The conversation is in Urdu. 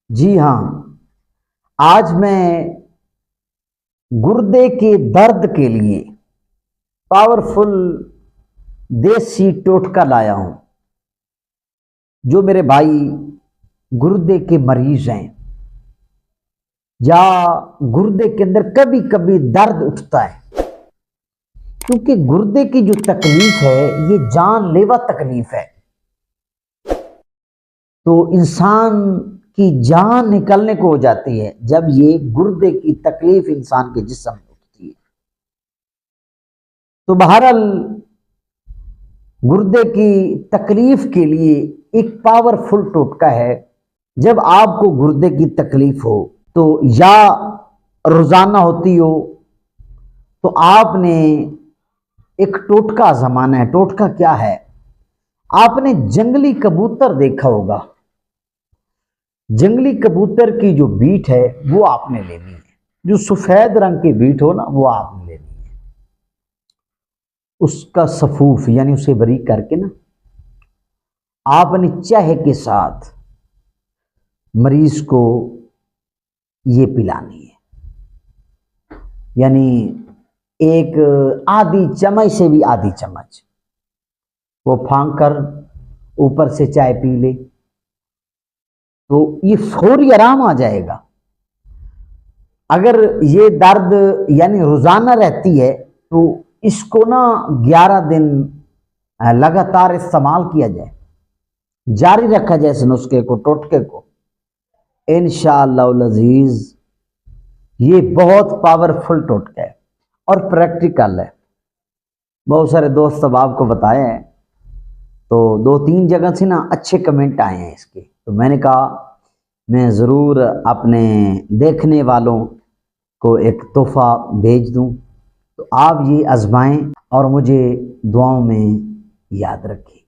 جی ہاں، آج میں گردے کے درد کے لیے پاورفل دیسی ٹوٹکا لایا ہوں۔ جو میرے بھائی گردے کے مریض ہیں یا گردے کے اندر کبھی کبھی درد اٹھتا ہے، کیونکہ گردے کی جو تکلیف ہے یہ جان لیوا تکلیف ہے، تو انسان کی جان نکلنے کو ہو جاتی ہے جب یہ گردے کی تکلیف انسان کے جسم میں اٹھتی ہے۔ تو بہرحال گردے کی تکلیف کے لیے ایک پاورفل ٹوٹکا ہے۔ جب آپ کو گردے کی تکلیف ہو تو یا روزانہ ہوتی ہو تو آپ نے ایک ٹوٹکا آزمانا ہے۔ ٹوٹکا کیا ہے؟ آپ نے جنگلی کبوتر دیکھا ہوگا، جنگلی کبوتر کی جو بیٹ ہے وہ آپ نے لینی ہے، جو سفید رنگ کی بیٹ ہو نا وہ آپ نے لینی ہے۔ اس کا صفوف یعنی اسے باریک کر کے نا آپ نے چائے کے ساتھ مریض کو یہ پلانی ہے، یعنی ایک آدھی چمچ سے بھی آدھی چمچ وہ پھانک کر اوپر سے چائے پی لے تو یہ فوری آرام آ جائے گا۔ اگر یہ درد یعنی روزانہ رہتی ہے تو اس کو نا 11 دن لگاتار استعمال کیا جائے، جاری رکھا جائے اس نسخے کو، ٹوٹکے کو، انشاءاللہ العزیز یہ بہت پاورفل ٹوٹکا ہے اور پریکٹیکل ہے۔ بہت سارے دوست اب آپ کو بتائے ہیں تو 2-3 جگہ سے نا اچھے کمنٹ آئے ہیں اس کے، تو میں نے کہا میں ضرور اپنے دیکھنے والوں کو ایک تحفہ بھیج دوں، تو آپ یہ آزمائیں اور مجھے دعاؤں میں یاد رکھیں۔